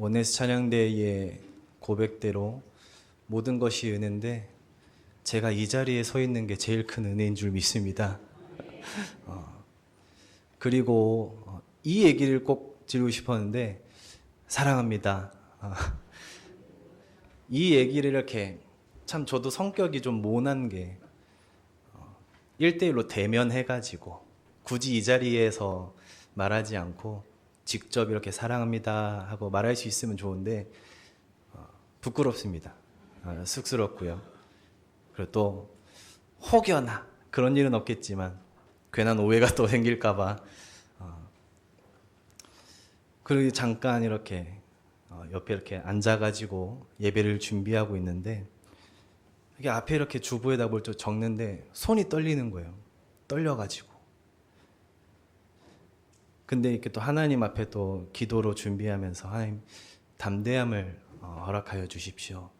원네스 찬양대의 고백대로 모든 것이 은혜인데 제가 이 자리에 서 있는 게 제일 큰 은혜인 줄 믿습니다. 그리고 이 얘기를 꼭 드리고 싶었는데 사랑합니다. 이 얘기를 이렇게 참 저도 성격이 좀 모난 게 1대1로 대면해가지고 굳이 이 자리에서 말하지 않고 직접 이렇게 사랑합니다 하고 말할 수 있으면 좋은데 부끄럽습니다. 쑥스럽고요. 그리고 또 혹여나 그런 일은 없겠지만 괜한 오해가 또 생길까봐 그리고 잠깐 이렇게 옆에 이렇게 앉아가지고 예배를 준비하고 있는데 이게 앞에 이렇게 주보에다 뭘 좀 적는데 손이 떨리는 거예요. 떨려가지고. 근데 이렇게 또 하나님 앞에 또 기도로 준비하면서 하나님 담대함을 허락하여 주십시오.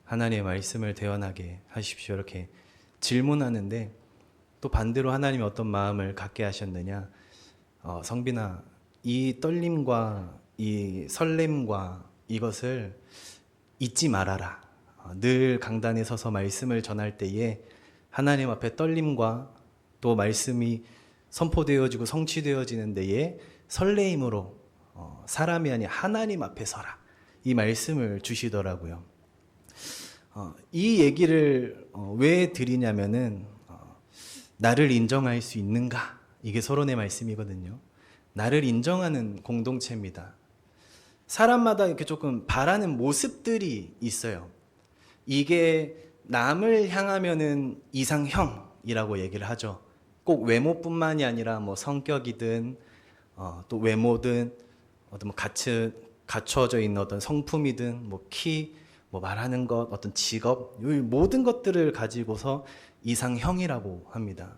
하나님의 말씀을 대언하게 하십시오. 이렇게 질문하는데 또 반대로 하나님이 어떤 마음을 갖게 하셨느냐. 성빈아, 이 떨림과 이 설렘과 이것을 잊지 말아라. 늘 강단에 서서 말씀을 전할 때에 하나님 앞에 떨림과 또 말씀이 선포되어지고 성취되어지는 데에 설레임으로 사람이 아닌 하나님 앞에 서라. 이 말씀을 주시더라고요. 이 얘기를 왜 드리냐면은 나를 인정할 수 있는가? 이게 서론의 말씀이거든요. 나를 인정하는 공동체입니다. 사람마다 이렇게 조금 바라는 모습들이 있어요. 이게 남을 향하면은 이상형이라고 얘기를 하죠. 꼭 외모뿐만이 아니라 뭐 성격이든 또 외모든 어떤 뭐 갖춰져 있는 어떤 성품이든 뭐 키, 뭐 말하는 것, 어떤 직업, 이 모든 것들을 가지고서 이상형이라고 합니다.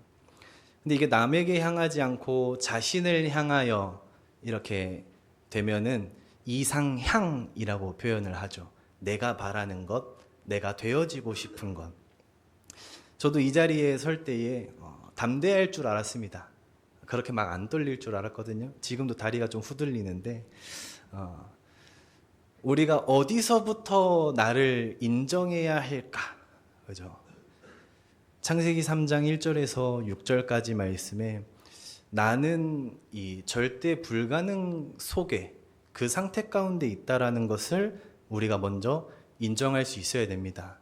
근데 이게 남에게 향하지 않고 자신을 향하여 이렇게 되면은 이상향이라고 표현을 하죠. 내가 바라는 것, 내가 되어지고 싶은 것. 저도 이 자리에 설 때에 담대할 줄 알았습니다. 그렇게 막 안 떨릴 줄 알았거든요. 지금도 다리가 좀 후들리는데 우리가 어디서부터 나를 인정해야 할까? 그죠? 창세기 3장 1절에서 6절까지 말씀에 나는 이 절대 불가능 속에 그 상태 가운데 있다라는 것을 우리가 먼저 인정할 수 있어야 됩니다.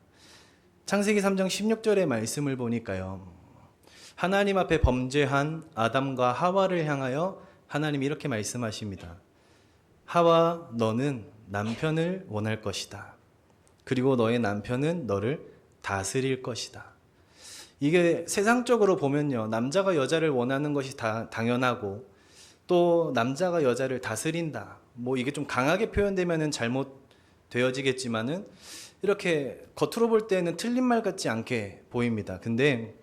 창세기 3장 16절의 말씀을 보니까요. 하나님 앞에 범죄한 아담과 하와를 향하여 하나님이 이렇게 말씀하십니다. 하와, 너는 남편을 원할 것이다. 그리고 너의 남편은 너를 다스릴 것이다. 이게 세상적으로 보면요. 남자가 여자를 원하는 것이 다 당연하고 또 남자가 여자를 다스린다. 뭐 이게 좀 강하게 표현되면은 잘못되어지겠지만은 이렇게 겉으로 볼 때는 틀린 말 같지 않게 보입니다. 근데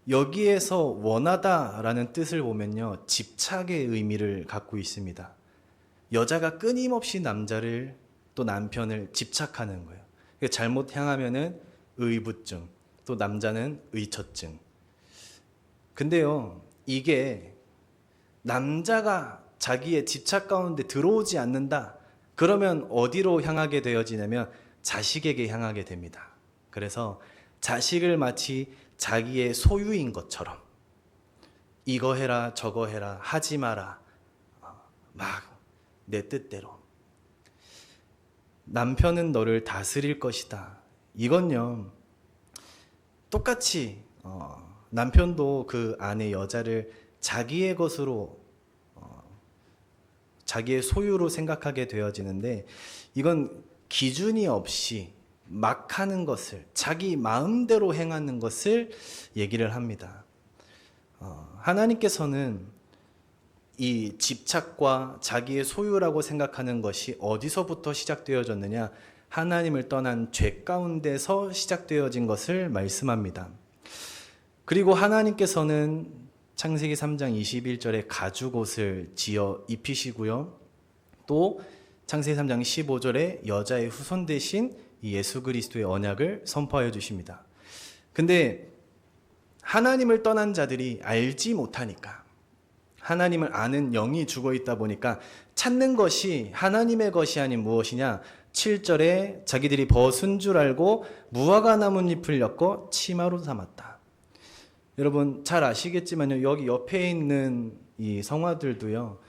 여기에서 원하다라는 뜻을 보면요. 집착의 의미를 갖고 있습니다. 여자가 끊임없이 남자를 또 남편을 집착하는 거예요. 잘못 향하면은 의부증, 또 남자는 의처증. 근데요, 이게 남자가 자기의 집착 가운데 들어오지 않는다. 그러면 어디로 향하게 되어지냐면 자식에게 향하게 됩니다. 그래서 자식을 마치 자기의 소유인 것처럼 이거 해라 저거 해라 하지 마라 막 내 뜻대로 남편은 너를 다스릴 것이다. 이건요 똑같이 남편도 그 아내 여자를 자기의 것으로 자기의 소유로 생각하게 되어지는데 이건 기준이 없이 막 하는 것을 자기 마음대로 행하는 것을 얘기를 합니다. 하나님께서는 이 집착과 자기의 소유라고 생각하는 것이 어디서부터 시작되어졌느냐? 하나님을 떠난 죄 가운데서 시작되어진 것을 말씀합니다. 그리고 하나님께서는 창세기 3장 21절에 가죽옷을 지어 입히시고요. 또 창세기 3장 15절에 여자의 후손 대신 예수 그리스도의 언약을 선포하여 주십니다. 근데 하나님을 떠난 자들이 알지 못하니까 하나님을 아는 영이 죽어 있다 보니까 찾는 것이 하나님의 것이 아닌 무엇이냐? 7절에 자기들이 벗은 줄 알고 무화과 나뭇잎을 엮어 치마로 삼았다. 여러분 잘 아시겠지만요. 여기 옆에 있는 이 성화들도요.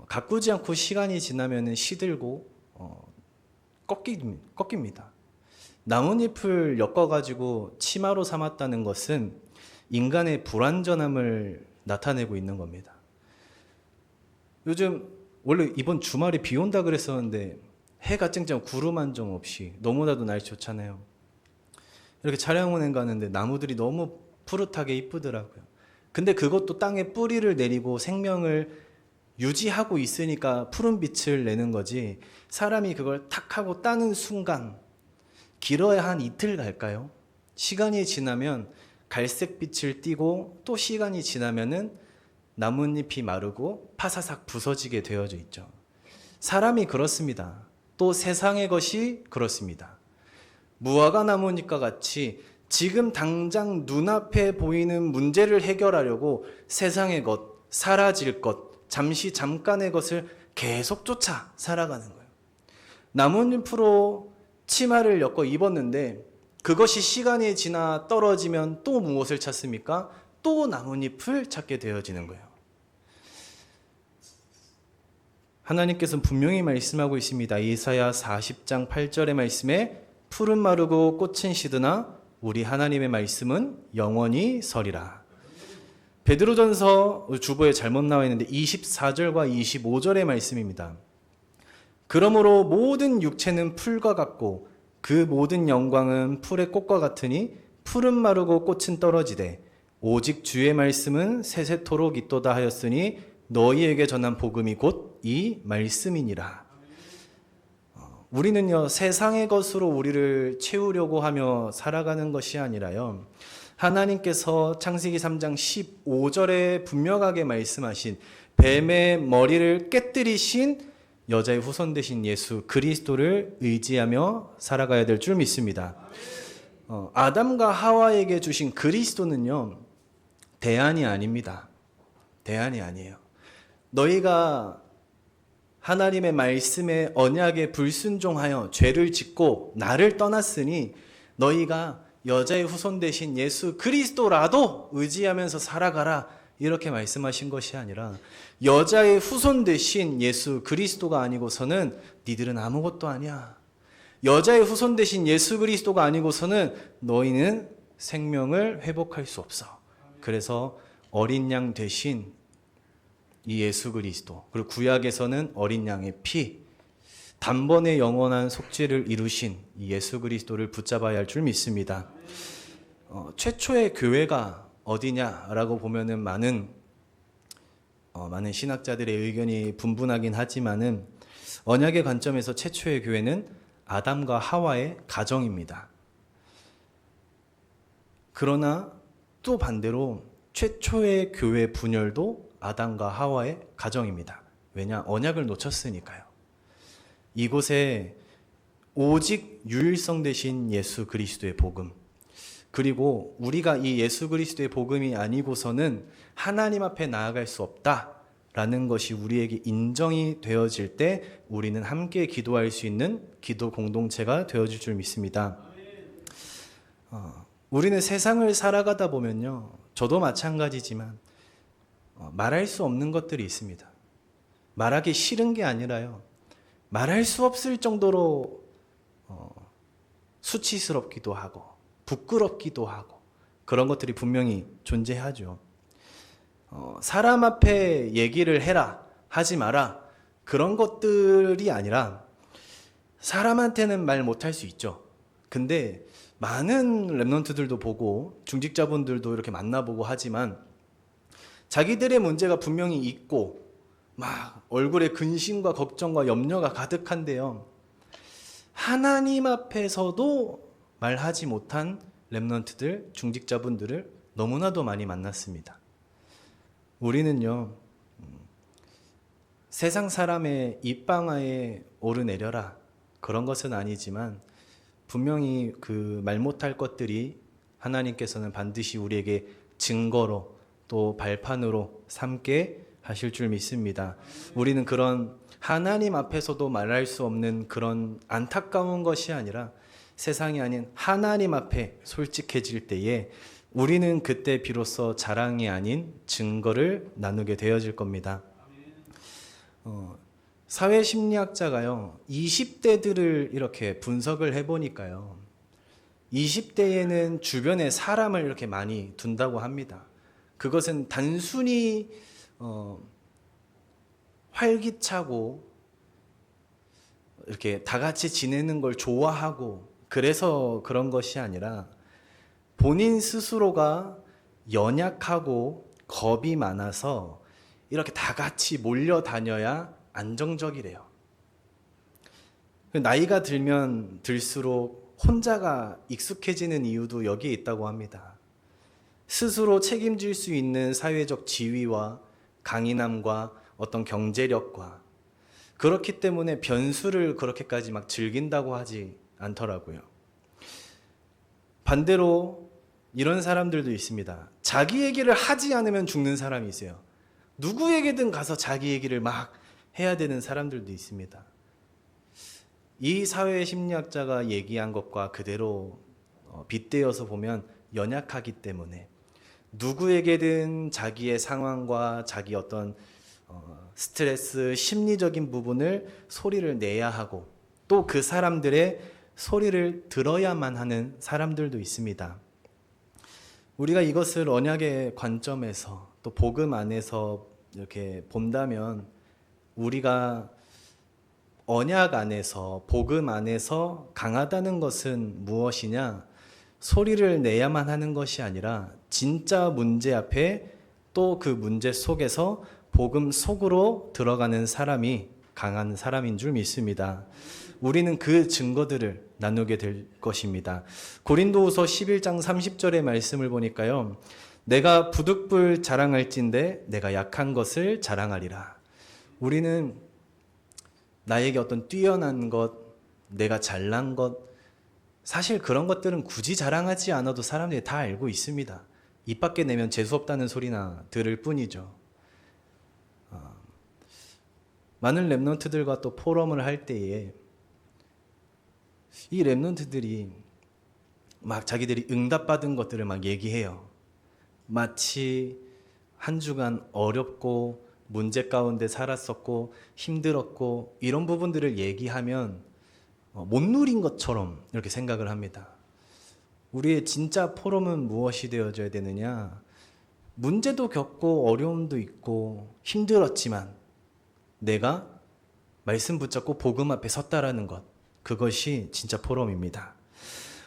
가꾸지 않고 시간이 지나면 시들고 꺾입니다. 나뭇잎을 엮어가지고 치마로 삼았다는 것은 인간의 불완전함을 나타내고 있는 겁니다. 요즘 원래 이번 주말에 비 온다 그랬었는데 해가 쨍쨍 구름 한 점 없이 너무나도 날씨 좋잖아요. 이렇게 차량운행 가는데 나무들이 너무 푸릇하게 이쁘더라고요. 근데 그것도 땅에 뿌리를 내리고 생명을 유지하고 있으니까 푸른 빛을 내는 거지, 사람이 그걸 탁 하고 따는 순간 길어야 한 이틀 갈까요? 시간이 지나면 갈색 빛을 띠고 또 시간이 지나면은 나뭇잎이 마르고 파사삭 부서지게 되어져 있죠. 사람이 그렇습니다. 또 세상의 것이 그렇습니다. 무화과 나뭇잎과 같이 지금 당장 눈앞에 보이는 문제를 해결하려고 세상의 것, 사라질 것, 잠깐의 것을 계속 쫓아 살아가는 거예요. 나뭇잎으로 치마를 엮어 입었는데 그것이 시간이 지나 떨어지면 또 무엇을 찾습니까? 또 나뭇잎을 찾게 되어지는 거예요. 하나님께서는 분명히 말씀하고 있습니다. 이사야 40장 8절의 말씀에 풀은 마르고 꽃은 시드나 우리 하나님의 말씀은 영원히 서리라. 베드로전서 주보에 잘못 나와 있는데 24절과 25절의 말씀입니다. 그러므로 모든 육체는 풀과 같고 그 모든 영광은 풀의 꽃과 같으니 풀은 마르고 꽃은 떨어지되 오직 주의 말씀은 세세토록 있도다 하였으니 너희에게 전한 복음이 곧 이 말씀이니라. 우리는요, 세상의 것으로 우리를 채우려고 하며 살아가는 것이 아니라요, 하나님께서 창세기 3장 15절에 분명하게 말씀하신 뱀의 머리를 깨뜨리신 여자의 후손 되신 예수 그리스도를 의지하며 살아가야 될 줄 믿습니다. 아담과 하와에게 주신 그리스도는요, 대안이 아닙니다. 대안이 아니에요. 너희가 하나님의 말씀에 언약에 불순종하여 죄를 짓고 나를 떠났으니 너희가 여자의 후손 되신 예수 그리스도라도 의지하면서 살아가라, 이렇게 말씀하신 것이 아니라 여자의 후손 되신 예수 그리스도가 아니고서는 니들은 아무것도 아니야. 여자의 후손 되신 예수 그리스도가 아니고서는 너희는 생명을 회복할 수 없어. 그래서 어린 양 대신 이 예수 그리스도, 그리고 구약에서는 어린 양의 피, 단번에 영원한 속죄를 이루신 이 예수 그리스도를 붙잡아야 할 줄 믿습니다. 최초의 교회가 어디냐라고 보면은 많은 신학자들의 의견이 분분하긴 하지만은 언약의 관점에서 최초의 교회는 아담과 하와의 가정입니다. 그러나 또 반대로 최초의 교회 분열도 아담과 하와의 가정입니다. 왜냐? 언약을 놓쳤으니까요. 이곳에 오직 유일성 되신 예수 그리스도의 복음, 그리고 우리가 이 예수 그리스도의 복음이 아니고서는 하나님 앞에 나아갈 수 없다라는 것이 우리에게 인정이 되어질 때 우리는 함께 기도할 수 있는 기도 공동체가 되어질 줄 믿습니다. 우리는 세상을 살아가다 보면요, 저도 마찬가지지만 말할 수 없는 것들이 있습니다. 말하기 싫은 게 아니라요, 말할 수 없을 정도로 수치스럽기도 하고 부끄럽기도 하고 그런 것들이 분명히 존재하죠. 사람 앞에 얘기를 해라, 하지 마라, 그런 것들이 아니라 사람한테는 말 못할 수 있죠. 근데 많은 랩런트들도 보고 중직자분들도 이렇게 만나보고 하지만 자기들의 문제가 분명히 있고 막 얼굴에 근심과 걱정과 염려가 가득한데요, 하나님 앞에서도 말하지 못한 랩런트들, 중직자분들을 너무나도 많이 만났습니다. 우리는요, 세상 사람의 입방아에 오르내려라, 그런 것은 아니지만 분명히 그 말 못할 것들이 하나님께서는 반드시 우리에게 증거로 또 발판으로 삼게 하실 줄 믿습니다. 우리는 그런 하나님 앞에서도 말할 수 없는 그런 안타까운 것이 아니라 세상이 아닌 하나님 앞에 솔직해질 때에 우리는 그때 비로소 자랑이 아닌 증거를 나누게 되어질 겁니다. 사회심리학자가요, 20대들을 이렇게 분석을 해보니까요, 20대에는 주변에 사람을 이렇게 많이 둔다고 합니다. 그것은 단순히 활기차고 이렇게 다 같이 지내는 걸 좋아하고 그래서 그런 것이 아니라 본인 스스로가 연약하고 겁이 많아서 이렇게 다 같이 몰려다녀야 안정적이래요. 나이가 들면 들수록 혼자가 익숙해지는 이유도 여기에 있다고 합니다. 스스로 책임질 수 있는 사회적 지위와 강인함과 어떤 경제력과 그렇기 때문에 변수를 그렇게까지 막 즐긴다고 하지 않더라고요. 반대로 이런 사람들도 있습니다. 자기 얘기를 하지 않으면 죽는 사람이 있어요. 누구에게든 가서 자기 얘기를 막 해야 되는 사람들도 있습니다. 이 사회 심리학자가 얘기한 것과 그대로 빗대어서 보면 연약하기 때문에 누구에게든 자기의 상황과 자기 어떤 스트레스, 심리적인 부분을 소리를 내야 하고 또 그 사람들의 소리를 들어야만 하는 사람들도 있습니다. 우리가 이것을 언약의 관점에서 또 복음 안에서 이렇게 본다면 우리가 언약 안에서 복음 안에서 강하다는 것은 무엇이냐? 소리를 내야만 하는 것이 아니라 진짜 문제 앞에 또 그 문제 속에서 복음 속으로 들어가는 사람이 강한 사람인 줄 믿습니다. 우리는 그 증거들을 나누게 될 것입니다. 고린도후서 11장 30절의 말씀을 보니까요. 내가 부득불 자랑할진대 내가 약한 것을 자랑하리라. 우리는 나에게 어떤 뛰어난 것, 내가 잘난 것, 사실 그런 것들은 굳이 자랑하지 않아도 사람들이 다 알고 있습니다. 입 밖에 내면 재수없다는 소리나 들을 뿐이죠. 많은 랩런트들과 또 포럼을 할 때에 이 랩런트들이 막 자기들이 응답받은 것들을 막 얘기해요. 마치 한 주간 어렵고 문제 가운데 살았었고 힘들었고 이런 부분들을 얘기하면 못 누린 것처럼 이렇게 생각을 합니다. 우리의 진짜 포럼은 무엇이 되어져야 되느냐? 문제도 겪고 어려움도 있고 힘들었지만 내가 말씀 붙잡고 복음 앞에 섰다라는 것, 그것이 진짜 포럼입니다.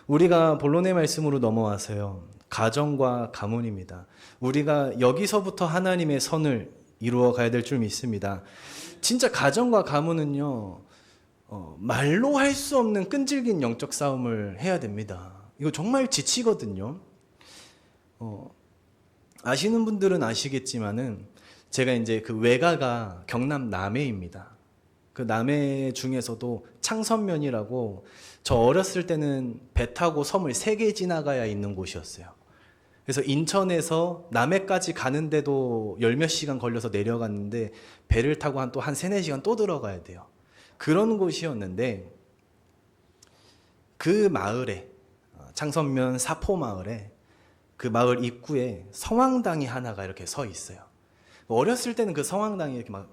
우리가 본론의 말씀으로 넘어와서요. 가정과 가문입니다. 우리가 여기서부터 하나님의 선을 이루어 가야 될 줄 믿습니다. 진짜 가정과 가문은요, 말로 할 수 없는 끈질긴 영적 싸움을 해야 됩니다. 이거 정말 지치거든요. 아시는 분들은 아시겠지만은 제가 이제 그 외가가 경남 남해입니다. 그 남해 중에서도 창선면이라고 저 어렸을 때는 배 타고 섬을 3개 지나가야 있는 곳이었어요. 그래서 인천에서 남해까지 가는데도 10몇 시간 걸려서 내려갔는데 배를 타고 한 3, 4시간 또 들어가야 돼요. 그런 곳이었는데 그 마을에 창선면 사포마을에 그 마을 입구에 성황당이 하나가 이렇게 서 있어요. 어렸을 때는 그 성황당이 이렇게 막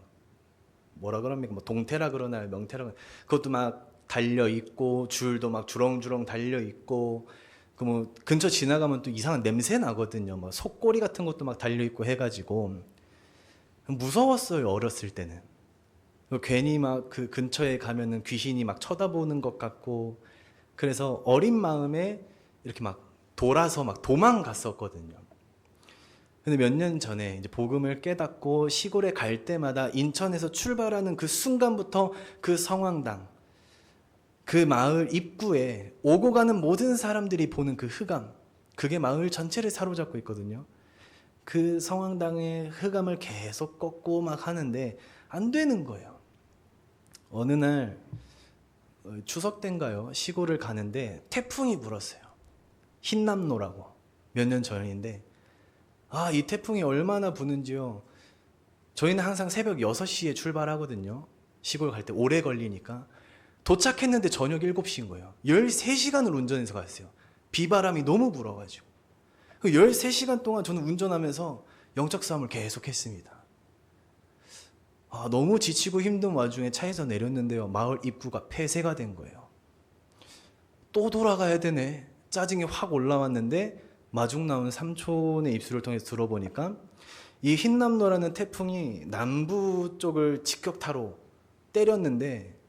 뭐라 그럽니까? 뭐 동태라 그러나요? 명태라 그러나요? 그것도 막 달려 있고 줄도 막 주렁주렁 달려 있고 그 뭐 근처 지나가면 또 이상한 냄새 나거든요. 뭐 속꼬리 같은 것도 막 달려 있고 해가지고 무서웠어요. 어렸을 때는. 괜히 막 그 근처에 가면은 귀신이 막 쳐다보는 것 같고 그래서 어린 마음에 이렇게 막 돌아서 막 도망갔었거든요. 근데 몇 년 전에 이제 복음을 깨닫고 시골에 갈 때마다 인천에서 출발하는 그 순간부터 그 성황당, 그 마을 입구에 오고 가는 모든 사람들이 보는 그 흑암, 그게 마을 전체를 사로잡고 있거든요. 그 성황당의 흑암을 계속 꺾고 막 하는데 안 되는 거예요. 어느 날 추석 때인가요? 시골을 가는데 태풍이 불었어요. 흰남노라고. 몇 년 전인데 이 태풍이 얼마나 부는지요. 저희는 항상 새벽 6시에 출발하거든요. 시골 갈 때 오래 걸리니까. 도착했는데 저녁 7시인 거예요. 13시간을 운전해서 갔어요. 비바람이 너무 불어가지고. 그 13시간 동안 저는 운전하면서 영적 싸움을 계속 했습니다. 너무 지치고 힘든 와중에 차에서 내렸는데요. 마을 입구가 폐쇄가 된 거예요. 또 돌아가야 되네. 짜증이 확 올라왔는데 마중 나온 삼촌의 입술을 통해서 들어보니까 이 흰남노라는 태풍이 남부 쪽을 직격타로 때렸는데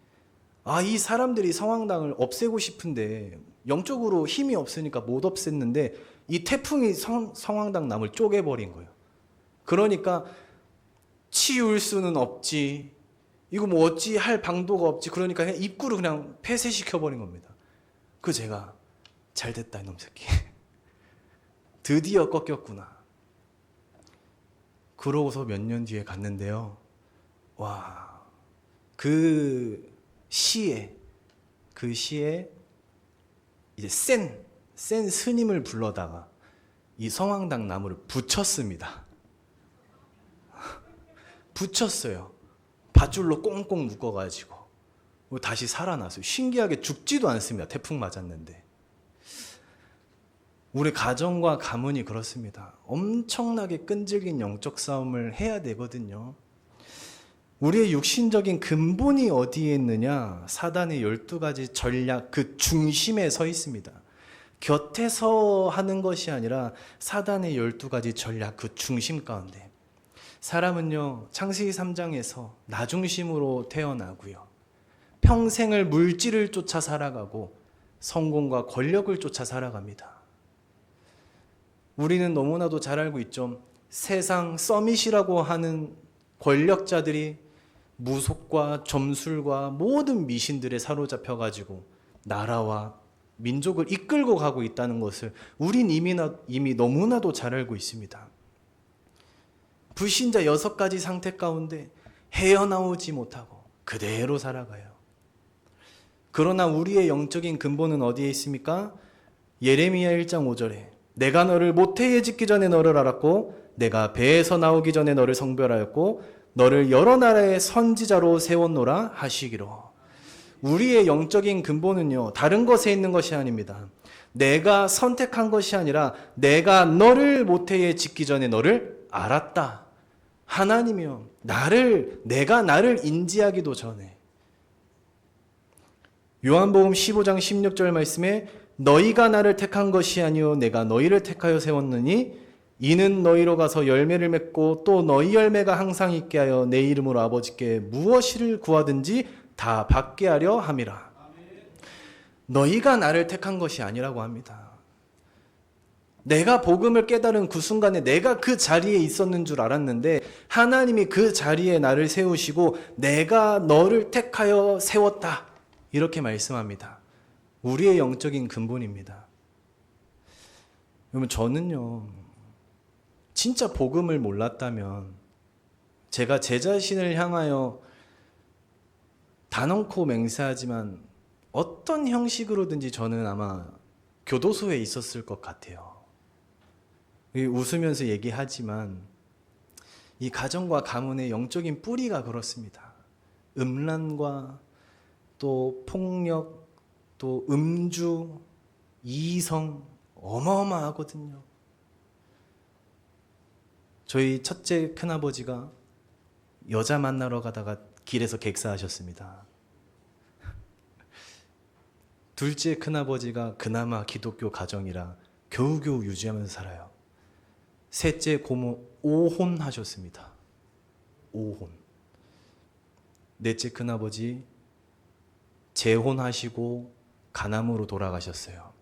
이 사람들이 성황당을 없애고 싶은데 영적으로 힘이 없으니까 못 없앴는데 이 태풍이 성황당 나무를 쪼개버린 거예요. 그러니까 치울 수는 없지. 이거 뭐 어찌 할 방도가 없지. 그러니까 그냥 입구를 그냥 폐쇄시켜버린 겁니다. 그 제가 잘됐다 이놈 새끼. 드디어 꺾였구나. 그러고서 몇 년 뒤에 갔는데요. 와, 그 시에 이제 센 스님을 불러다가 이 성황당 나무를 붙였습니다. 붙였어요. 밧줄로 꽁꽁 묶어가지고 다시 살아났어요. 신기하게 죽지도 않습니다. 태풍 맞았는데. 우리 가정과 가문이 그렇습니다. 엄청나게 끈질긴 영적 싸움을 해야 되거든요. 우리의 육신적인 근본이 어디에 있느냐? 사단의 12가지 전략 그 중심에 서 있습니다. 곁에서 하는 것이 아니라 사단의 12가지 전략 그 중심 가운데. 사람은요, 창세기 3장에서 나 중심으로 태어나고요. 평생을 물질을 쫓아 살아가고 성공과 권력을 쫓아 살아갑니다. 우리는 너무나도 잘 알고 있죠. 세상 서밋이라고 하는 권력자들이 무속과 점술과 모든 미신들에 사로잡혀가지고 나라와 민족을 이끌고 가고 있다는 것을 우린 이미 너무나도 잘 알고 있습니다. 불신자 6가지 상태 가운데 헤어나오지 못하고 그대로 살아가요. 그러나 우리의 영적인 근본은 어디에 있습니까? 예레미야 1장 5절에 내가 너를 모태에 짓기 전에 너를 알았고 내가 배에서 나오기 전에 너를 성별하였고 너를 여러 나라의 선지자로 세웠노라 하시기로. 우리의 영적인 근본은요, 다른 것에 있는 것이 아닙니다. 내가 선택한 것이 아니라 내가 너를 모태에 짓기 전에 너를 알았다. 하나님이요, 내가 나를 인지하기도 전에. 요한복음 15장 16절 말씀에 너희가 나를 택한 것이 아니요 내가 너희를 택하여 세웠느니 이는 너희로 가서 열매를 맺고 또 너희 열매가 항상 있게 하여 내 이름으로 아버지께 무엇을 구하든지 다 받게 하려 함이라. 너희가 나를 택한 것이 아니라고 합니다. 내가 복음을 깨달은 그 순간에 내가 그 자리에 있었는 줄 알았는데 하나님이 그 자리에 나를 세우시고 내가 너를 택하여 세웠다. 이렇게 말씀합니다. 우리의 영적인 근본입니다. 여러분, 저는요, 진짜 복음을 몰랐다면 제가 제 자신을 향하여 단언코 맹세하지만 어떤 형식으로든지 저는 아마 교도소에 있었을 것 같아요. 웃으면서 얘기하지만 이 가정과 가문의 영적인 뿌리가 그렇습니다. 음란과 또 폭력, 또 음주, 이성 어마어마하거든요. 저희 첫째 큰아버지가 여자 만나러 가다가 길에서 객사하셨습니다. 둘째 큰아버지가 그나마 기독교 가정이라 겨우겨우 유지하면서 살아요. 셋째 고모 5혼 하셨습니다. 5혼. 넷째 큰아버지 재혼하시고 간암으로 돌아가셨어요.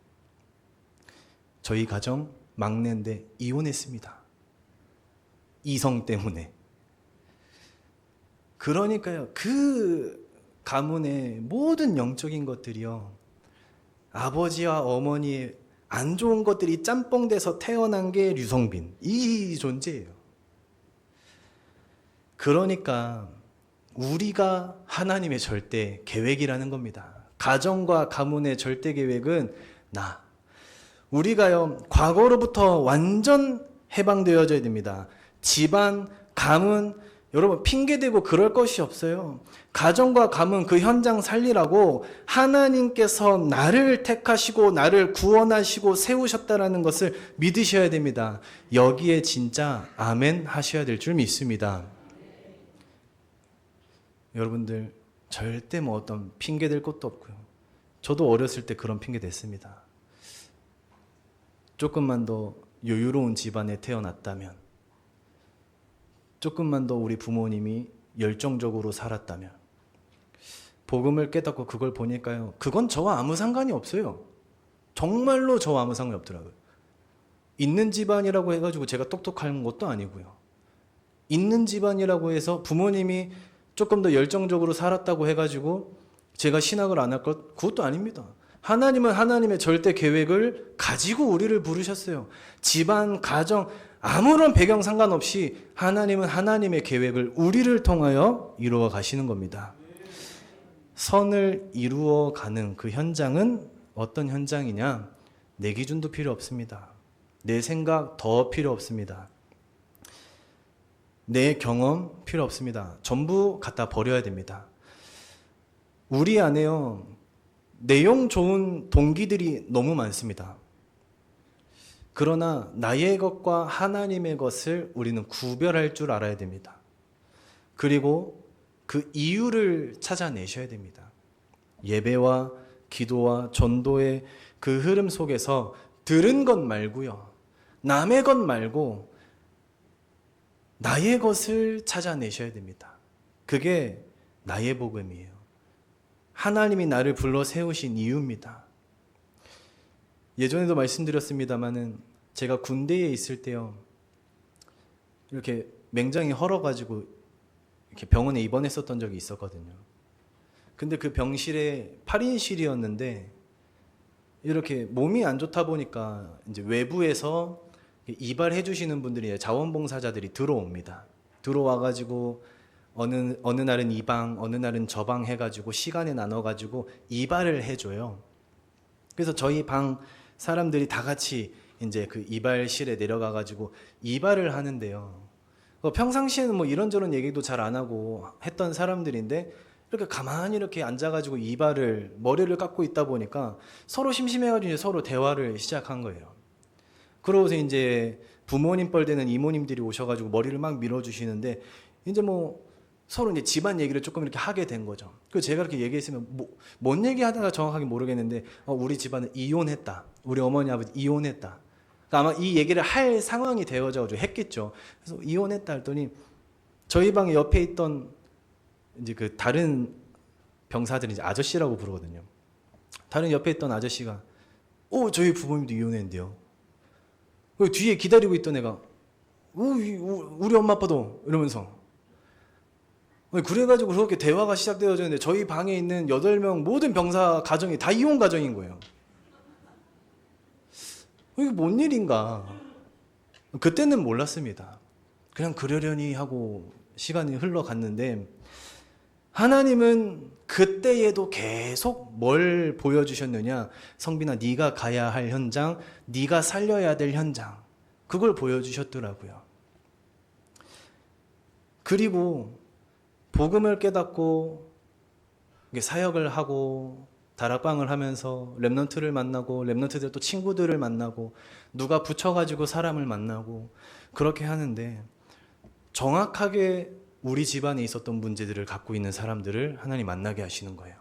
저희 가정 막내인데 이혼했습니다. 이성 때문에. 그러니까요, 그 가문의 모든 영적인 것들이요, 아버지와 어머니의 안 좋은 것들이 짬뽕돼서 태어난 게 류성빈, 이 존재예요. 그러니까 우리가 하나님의 절대 계획이라는 겁니다. 가정과 가문의 절대 계획은 우리가요, 과거로부터 완전 해방되어져야 됩니다. 집안, 가문, 여러분 핑계대고 그럴 것이 없어요. 가정과 가문 그 현장 살리라고 하나님께서 나를 택하시고 나를 구원하시고 세우셨다라는 것을 믿으셔야 됩니다. 여기에 진짜 아멘 하셔야 될 줄 믿습니다. 여러분들 절대 뭐 어떤 핑계댈 것도 없고요. 저도 어렸을 때 그런 핑계 댔습니다. 조금만 더 여유로운 집안에 태어났다면, 조금만 더 우리 부모님이 열정적으로 살았다면, 복음을 깨닫고 그걸 보니까요, 그건 저와 아무 상관이 없어요. 정말로 저와 아무 상관이 없더라고요. 있는 집안이라고 해가지고 제가 똑똑한 것도 아니고요. 있는 집안이라고 해서 부모님이 조금 더 열정적으로 살았다고 해가지고 제가 신학을 안 할 것, 그것도 아닙니다. 하나님은 하나님의 절대 계획을 가지고 우리를 부르셨어요. 집안, 가정, 아무런 배경 상관없이 하나님은 하나님의 계획을 우리를 통하여 이루어 가시는 겁니다. 선을 이루어 가는 그 현장은 어떤 현장이냐? 내 기준도 필요 없습니다. 내 생각 더 필요 없습니다. 내 경험 필요 없습니다. 전부 갖다 버려야 됩니다. 우리 안에요, 내용 좋은 동기들이 너무 많습니다. 그러나 나의 것과 하나님의 것을 우리는 구별할 줄 알아야 됩니다. 그리고 그 이유를 찾아내셔야 됩니다. 예배와 기도와 전도의 그 흐름 속에서 들은 것 말고요, 남의 것 말고 나의 것을 찾아내셔야 됩니다. 그게 나의 복음이에요. 하나님이 나를 불러 세우신 이유입니다. 예전에도 말씀드렸습니다마는 제가 군대에 있을 때요, 이렇게 맹장이 헐어가지고 이렇게 병원에 입원했었던 적이 있었거든요. 근데 그 병실에 8인실이었는데 이렇게 몸이 안 좋다 보니까 이제 외부에서 이발해 주시는 분들이, 자원봉사자들이 들어옵니다. 들어와가지고 어느 날은 이 방, 어느 날은 저 방 해가지고 시간에 나눠가지고 이발을 해줘요. 그래서 저희 방 사람들이 다 같이 이제 그 이발실에 내려가가지고 이발을 하는데요. 평상시에는 뭐 이런저런 얘기도 잘 안 하고 했던 사람들인데 이렇게 가만히 이렇게 앉아가지고 이발을, 머리를 깎고 있다 보니까 서로 심심해가지고 이제 서로 대화를 시작한 거예요. 그러고서 이제 부모님 뻘 되는 이모님들이 오셔가지고 머리를 막 밀어주시는데 이제 뭐 서로 이제 집안 얘기를 조금 이렇게 하게 된 거죠. 그래서 제가 이렇게 얘기했으면 뭔 얘기 하다가 정확하게 모르겠는데 우리 집안은 이혼했다. 우리 어머니 아버지 이혼했다. 그러니까 아마 이 얘기를 할 상황이 되어져가지고 했겠죠. 그래서 이혼했다 했더니 저희 방에 옆에 있던 이제 그 다른 병사들이 이제 아저씨라고 부르거든요. 다른 옆에 있던 아저씨가 저희 부모님도 이혼했는데요. 그 뒤에 기다리고 있던 애가 우리 엄마 아빠도 이러면서, 그래가지고 그렇게 대화가 시작되어졌는데 저희 방에 있는 8명 모든 병사 가정이 다 이혼 가정인 거예요. 이게 뭔 일인가. 그때는 몰랐습니다. 그냥 그러려니 하고 시간이 흘러갔는데 하나님은 그때에도 계속 뭘 보여주셨느냐? 성빈아, 네가 가야 할 현장, 네가 살려야 될 현장, 그걸 보여주셨더라고요. 그리고 복음을 깨닫고 사역을 하고 다락방을 하면서 렘넌트를 만나고 렘넌트들 또 친구들을 만나고 누가 붙여가지고 사람을 만나고 그렇게 하는데 정확하게 우리 집안에 있었던 문제들을 갖고 있는 사람들을 하나님 만나게 하시는 거예요.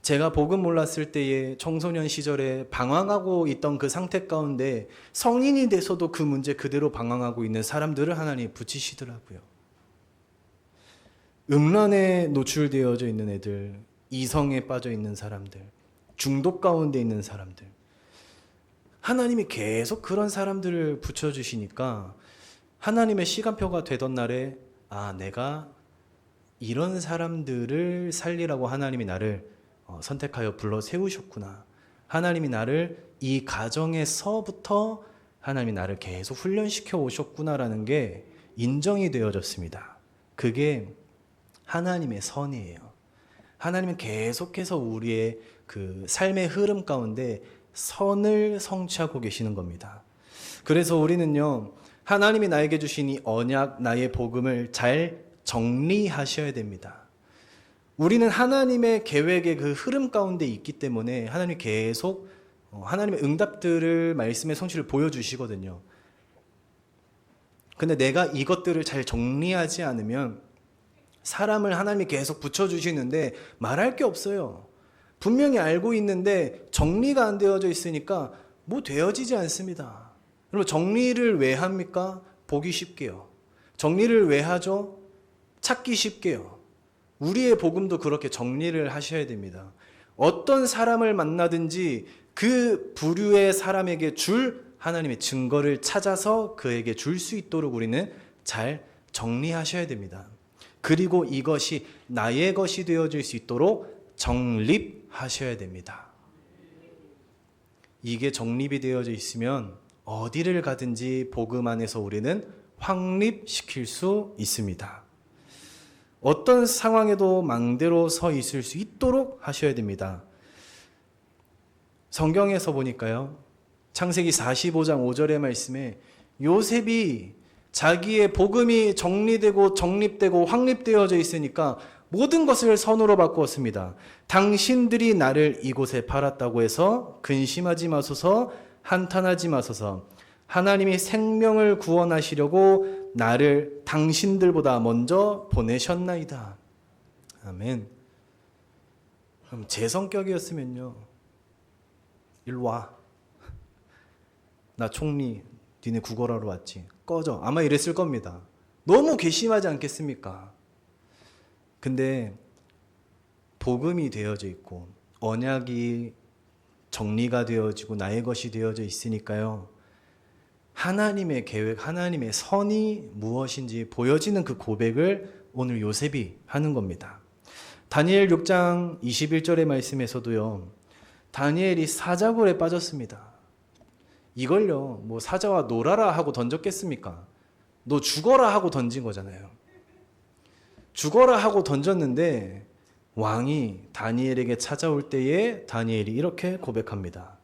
제가 복음 몰랐을 때에 청소년 시절에 방황하고 있던 그 상태 가운데 성인이 돼서도 그 문제 그대로 방황하고 있는 사람들을 하나님 붙이시더라고요. 음란에 노출되어져 있는 애들, 이성에 빠져 있는 사람들, 중독 가운데 있는 사람들, 하나님이 계속 그런 사람들을 붙여주시니까 하나님의 시간표가 되던 날에 내가 이런 사람들을 살리라고 하나님이 나를 선택하여 불러 세우셨구나. 하나님이 나를 이 가정에서부터 하나님이 나를 계속 훈련시켜 오셨구나라는 게 인정이 되어졌습니다. 그게 하나님의 선이에요. 하나님은 계속해서 우리의 그 삶의 흐름 가운데 선을 성취하고 계시는 겁니다. 그래서 우리는요, 하나님이 나에게 주신 이 언약, 나의 복음을 잘 정리하셔야 됩니다. 우리는 하나님의 계획의 그 흐름 가운데 있기 때문에 하나님이 계속 하나님의 응답들을, 말씀의 성취를 보여주시거든요. 근데 내가 이것들을 잘 정리하지 않으면 사람을 하나님이 계속 붙여주시는데 말할 게 없어요. 분명히 알고 있는데 정리가 안 되어져 있으니까 뭐 되어지지 않습니다. 여러분, 정리를 왜 합니까? 보기 쉽게요. 정리를 왜 하죠? 찾기 쉽게요. 우리의 복음도 그렇게 정리를 하셔야 됩니다. 어떤 사람을 만나든지 그 부류의 사람에게 줄 하나님의 증거를 찾아서 그에게 줄 수 있도록 우리는 잘 정리하셔야 됩니다. 그리고 이것이 나의 것이 되어질 수 있도록 정립하셔야 됩니다. 이게 정립이 되어져 있으면 어디를 가든지 복음 안에서 우리는 확립시킬 수 있습니다. 어떤 상황에도 망대로 서 있을 수 있도록 하셔야 됩니다. 성경에서 보니까요, 창세기 45장 5절의 말씀에 요셉이 자기의 복음이 정리되고 정립되고 확립되어져 있으니까 모든 것을 선으로 바꾸었습니다. 당신들이 나를 이곳에 팔았다고 해서 근심하지 마소서, 한탄하지 마소서. 하나님이 생명을 구원하시려고 나를 당신들보다 먼저 보내셨나이다. 아멘. 그럼 제 성격이었으면요, 일로 와. 나 총리, 니네 구걸하러 왔지. 꺼져. 아마 이랬을 겁니다. 너무 괘씸하지 않겠습니까? 근데 복음이 되어져 있고 언약이 정리가 되어지고 나의 것이 되어져 있으니까요, 하나님의 계획, 하나님의 선이 무엇인지 보여지는 그 고백을 오늘 요셉이 하는 겁니다. 다니엘 6장 21절의 말씀에서도요, 다니엘이 사자굴에 빠졌습니다. 이걸요, 뭐 사자와 놀아라 하고 던졌겠습니까? 너 죽어라 하고 던진 거잖아요. 죽어라 하고 던졌는데 왕이 다니엘에게 찾아올 때에 다니엘이 이렇게 고백합니다.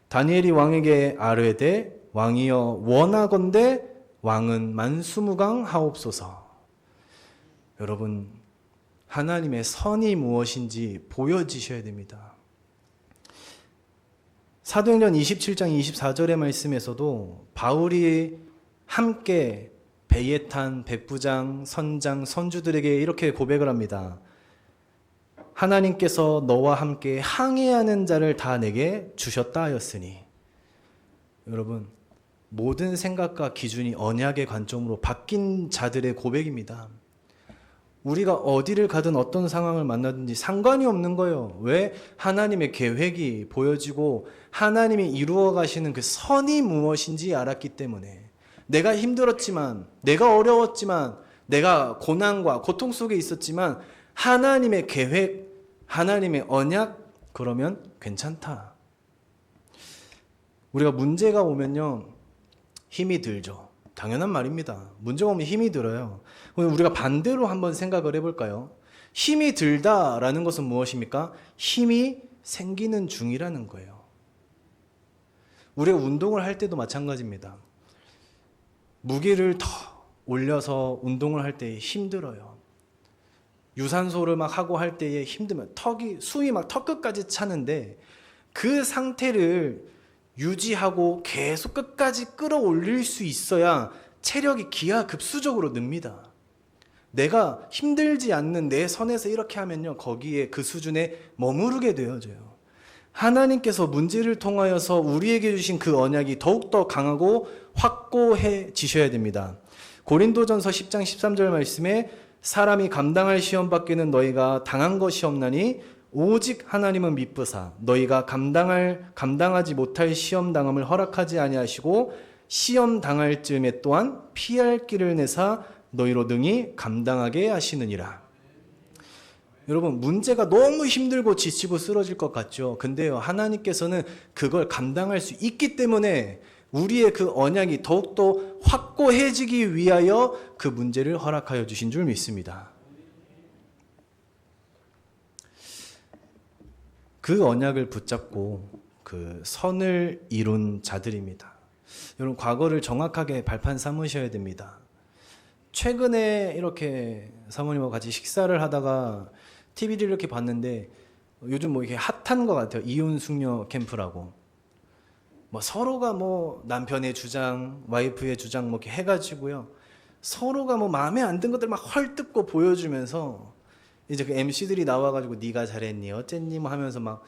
다니엘이 왕에게 아뢰되 왕이여 원하건대 왕은 만수무강하옵소서. 여러분, 하나님의 선이 무엇인지 보여지셔야 됩니다. 사도행전 27장 24절의 말씀에서도 바울이 함께 배에 탄 백부장, 선장, 선주들에게 이렇게 고백을 합니다. 하나님께서 너와 함께 항해하는 자를 다 내게 주셨다 하였으니. 여러분, 모든 생각과 기준이 언약의 관점으로 바뀐 자들의 고백입니다. 우리가 어디를 가든 어떤 상황을 만나든지 상관이 없는 거예요. 왜? 하나님의 계획이 보여지고 하나님이 이루어 가시는 그 선이 무엇인지 알았기 때문에. 내가 힘들었지만, 내가 어려웠지만, 내가 고난과 고통 속에 있었지만 하나님의 계획, 하나님의 언약, 그러면 괜찮다. 우리가 문제가 오면요, 힘이 들죠. 당연한 말입니다. 문제가 오면 힘이 들어요. 우리가 반대로 한번 생각을 해볼까요? 힘이 들다라는 것은 무엇입니까? 힘이 생기는 중이라는 거예요. 우리가 운동을 할 때도 마찬가지입니다. 무게를 더 올려서 운동을 할 때 힘들어요. 유산소를 막 하고 할 때에 힘들면 숨이 막 턱 끝까지 차는데 그 상태를 유지하고 계속 끝까지 끌어올릴 수 있어야 체력이 기하급수적으로 늡니다. 내가 힘들지 않는 내 선에서 이렇게 하면요, 거기에 그 수준에 머무르게 되어져요. 하나님께서 문제를 통하여서 우리에게 주신 그 언약이 더욱더 강하고 확고해지셔야 됩니다. 고린도전서 10장 13절 말씀에 사람이 감당할 시험 밖에는 너희가 당한 것이 없나니 오직 하나님은 미쁘사 너희가 감당하지 못할 시험 당함을 허락하지 아니하시고 시험 당할 즈음에 또한 피할 길을 내사 너희로 능히 감당하게 하시느니라. 여러분, 문제가 너무 힘들고 지치고 쓰러질 것 같죠. 근데요, 하나님께서는 그걸 감당할 수 있기 때문에 우리의 그 언약이 더욱더 확고해지기 위하여 그 문제를 허락하여 주신 줄 믿습니다. 그 언약을 붙잡고 그 선을 이룬 자들입니다. 여러분 과거를 정확하게 발판 삼으셔야 됩니다. 최근에 이렇게 사모님하고 같이 식사를 하다가 TV를 이렇게 봤는데 요즘 뭐 이게 핫한 것 같아요. 이혼 숙녀 캠프라고. 뭐 서로가 뭐 남편의 주장, 와이프의 주장 뭐 이렇게 해가지고요. 서로가 뭐 마음에 안 든 것들 막 헐뜯고 보여주면서 이제 그 MC들이 나와가지고 네가 잘했니 어쨌니 뭐 하면서 막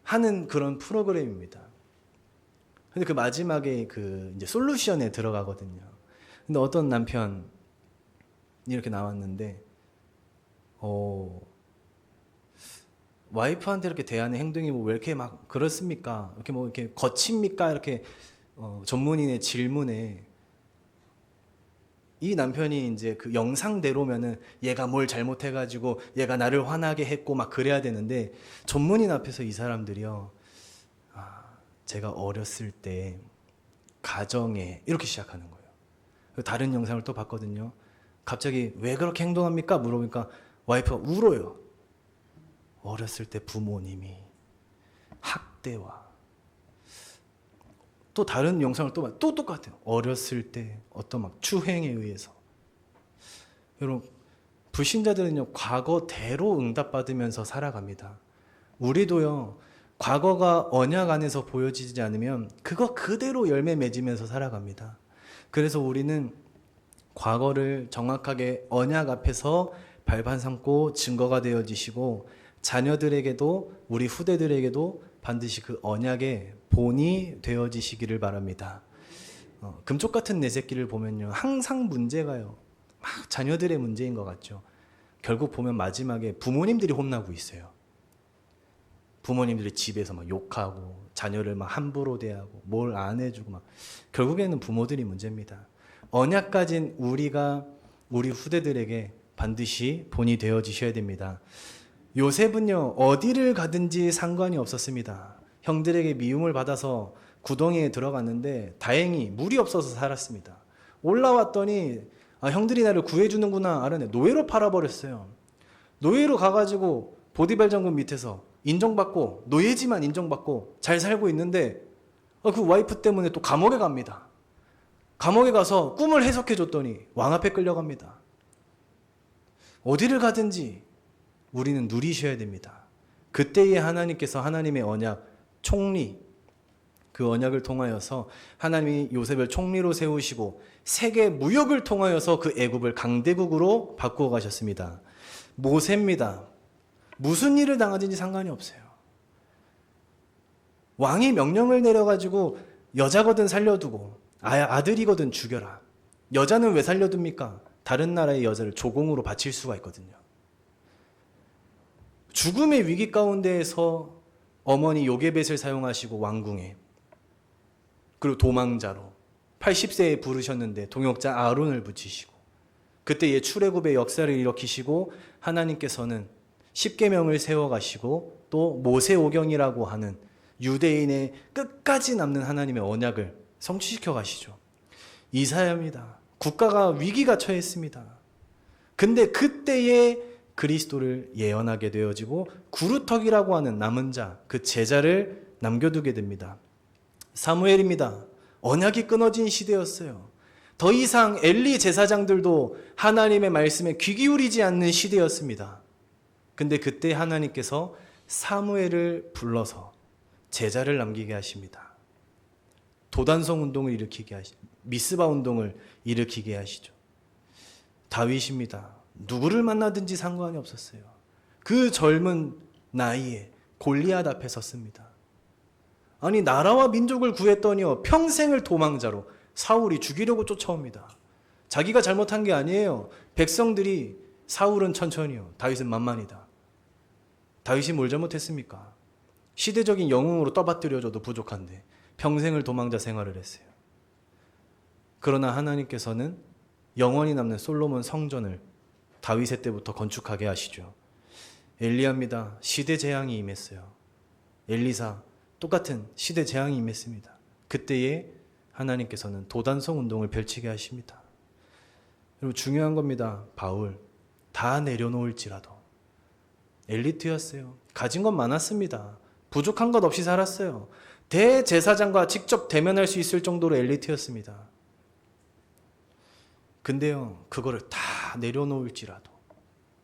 하는 그런 프로그램입니다. 근데 그 마지막에 그 이제 솔루션에 들어가거든요. 근데 어떤 남편이 이렇게 나왔는데, 와이프한테 이렇게 대하는 행동이 뭐 왜 이렇게 막 그렇습니까? 이렇게 뭐 이렇게 거칩니까? 이렇게 전문인의 질문에 이 남편이 이제 그 영상대로면은 얘가 뭘 잘못해가지고 얘가 나를 화나게 했고 막 그래야 되는데 전문인 앞에서 이 사람들이요. 제가 어렸을 때 가정에 이렇게 시작하는 거예요. 다른 영상을 또 봤거든요. 갑자기 왜 그렇게 행동합니까? 물어보니까 와이프가 울어요. 어렸을 때 부모님이 학대와 또 다른 영상을 또 봐. 또 똑같아요. 어렸을 때 어떤 막 추행에 의해서. 여러분 불신자들은요 과거대로 응답받으면서 살아갑니다. 우리도요 과거가 언약 안에서 보여지지 않으면 그거 그대로 열매 맺으면서 살아갑니다. 그래서 우리는 과거를 정확하게 언약 앞에서 발판 삼고 증거가 되어지시고 자녀들에게도 우리 후대들에게도 반드시 그 언약의 본이 되어지시기를 바랍니다. 금쪽 같은 내 새끼를 보면요 항상 문제가요 막 자녀들의 문제인 것 같죠. 결국 보면 마지막에 부모님들이 혼나고 있어요. 부모님들이 집에서 막 욕하고 자녀를 막 함부로 대하고 뭘 안 해주고 막 결국에는 부모들이 문제입니다. 언약 가진 우리가 우리 후대들에게 반드시 본이 되어지셔야 됩니다. 요셉은요 어디를 가든지 상관이 없었습니다. 형들에게 미움을 받아서 구덩이에 들어갔는데 다행히 물이 없어서 살았습니다. 올라왔더니 형들이 나를 구해주는구나 알았네. 노예로 팔아버렸어요. 노예로 가가지고 보디발 장군 밑에서 인정받고 노예지만 인정받고 잘 살고 있는데 그 와이프 때문에 또 감옥에 갑니다. 감옥에 가서 꿈을 해석해 줬더니 왕 앞에 끌려갑니다. 어디를 가든지 우리는 누리셔야 됩니다. 그때에 하나님께서 하나님의 언약, 총리, 그 언약을 통하여서 하나님이 요셉을 총리로 세우시고 세계 무역을 통하여서 그 애굽을 강대국으로 바꾸어 가셨습니다. 모세입니다. 무슨 일을 당하든지 상관이 없어요. 왕이 명령을 내려가지고 여자거든 살려두고 아들이거든 죽여라. 여자는 왜 살려둡니까? 다른 나라의 여자를 조공으로 바칠 수가 있거든요. 죽음의 위기 가운데에서 어머니 요게벳을 사용하시고 왕궁에 그리고 도망자로 80세에 부르셨는데 동역자 아론을 붙이시고 그때 예 출애굽의 역사를 일으키시고 하나님께서는 십계명을 세워가시고 또 모세오경이라고 하는 유대인의 끝까지 남는 하나님의 언약을 성취시켜 가시죠. 이사야입니다. 국가가 위기가 처했습니다. 근데 그때에 그리스도를 예언하게 되어지고 구루터기라고 하는 남은 자, 그 제자를 남겨두게 됩니다. 사무엘입니다. 언약이 끊어진 시대였어요. 더 이상 엘리 제사장들도 하나님의 말씀에 귀 기울이지 않는 시대였습니다. 근데 그때 하나님께서 사무엘을 불러서 제자를 남기게 하십니다. 도단성 운동을 일으키게 하시죠. 미스바 운동을 일으키게 하시죠. 다윗입니다. 누구를 만나든지 상관이 없었어요. 그 젊은 나이에 골리앗 앞에 섰습니다. 아니 나라와 민족을 구했더니요 평생을 도망자로 사울이 죽이려고 쫓아옵니다. 자기가 잘못한 게 아니에요. 백성들이 사울은 천천히요 다윗은 만만이다. 다윗이 뭘 잘못했습니까? 시대적인 영웅으로 떠받들여줘도 부족한데 평생을 도망자 생활을 했어요. 그러나 하나님께서는 영원히 남는 솔로몬 성전을 다윗의 때부터 건축하게 하시죠. 엘리야입니다. 시대 재앙이 임했어요. 엘리사 똑같은 시대 재앙이 임했습니다. 그때에 하나님께서는 도단성 운동을 펼치게 하십니다. 여러분 중요한 겁니다. 바울 다 내려놓을지라도 엘리트였어요. 가진 것 많았습니다. 부족한 것 없이 살았어요. 대제사장과 직접 대면할 수 있을 정도로 엘리트였습니다. 근데요, 그거를 다 내려놓을지라도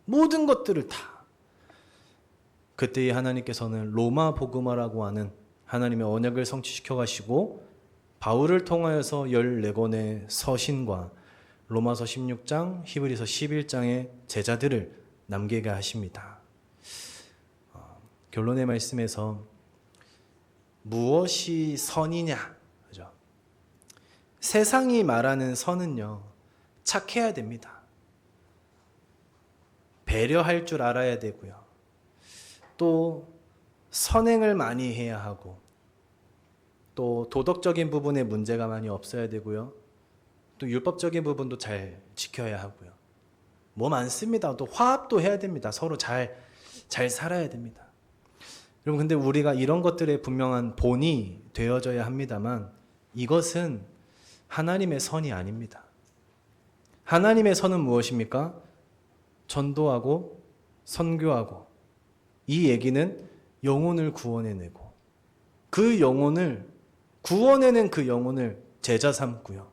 모든 것들을 다, 그때 하나님께서는 로마 복음화라고 하는 하나님의 언약을 성취시켜 가시고 바울을 통하여서 14권의 서신과 로마서 16장, 히브리서 11장의 제자들을 남기게 하십니다. 결론의 말씀에서 무엇이 선이냐? 그죠? 세상이 말하는 선은요, 착해야 됩니다. 배려할 줄 알아야 되고요. 또 선행을 많이 해야 하고, 또 도덕적인 부분에 문제가 많이 없어야 되고요. 또 율법적인 부분도 잘 지켜야 하고요. 뭐 많습니다. 또 화합도 해야 됩니다. 서로 잘 살아야 됩니다. 여러분, 근데 우리가 이런 것들의 분명한 본이 되어져야 합니다만, 이것은 하나님의 선이 아닙니다. 하나님의 선은 무엇입니까? 전도하고 선교하고, 이 얘기는 영혼을 구원해내고, 그 영혼을 구원해낸 그 영혼을 제자 삼고요.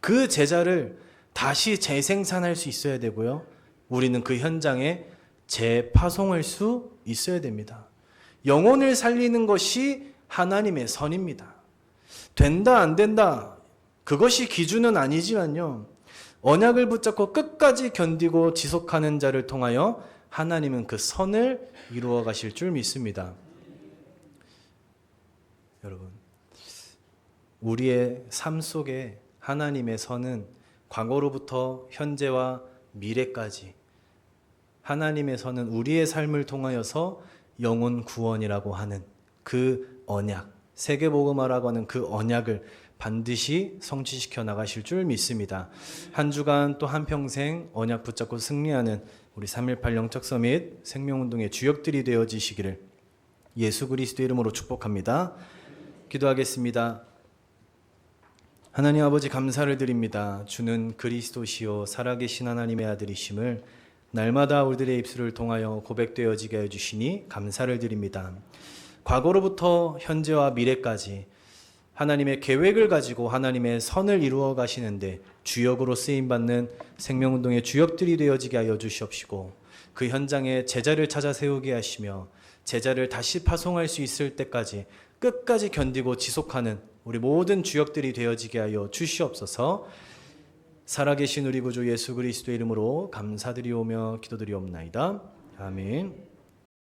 그 제자를 다시 재생산할 수 있어야 되고요. 우리는 그 현장에 재파송할 수 있어야 됩니다. 영혼을 살리는 것이 하나님의 선입니다. 된다 안 된다, 그것이 기준은 아니지만요, 언약을 붙잡고 끝까지 견디고 지속하는 자를 통하여 하나님은 그 선을 이루어 가실 줄 믿습니다. 여러분, 우리의 삶 속에 하나님의 선은 과거로부터 현재와 미래까지, 하나님의 선은 우리의 삶을 통하여서 영혼 구원이라고 하는 그 언약, 세계복음화라고 하는 그 언약을 반드시 성취시켜 나가실 줄 믿습니다. 한 주간 또 한평생 언약 붙잡고 승리하는 우리 3.18 영적 서밋 생명운동의 주역들이 되어지시기를 예수 그리스도 이름으로 축복합니다. 기도하겠습니다. 하나님 아버지, 감사를 드립니다. 주는 그리스도시요 살아계신 하나님의 아들이심을 날마다 우리들의 입술을 통하여 고백되어지게 해주시니 감사를 드립니다. 과거로부터 현재와 미래까지 하나님의 계획을 가지고 하나님의 선을 이루어 가시는데 주역으로 쓰임받는 생명운동의 주역들이 되어지게 하여 주시옵시고, 그 현장에 제자를 찾아 세우게 하시며 제자를 다시 파송할 수 있을 때까지 끝까지 견디고 지속하는 우리 모든 주역들이 되어지게 하여 주시옵소서. 살아계신 우리 구주 예수 그리스도의 이름으로 감사드리오며 기도드리옵나이다. 아멘.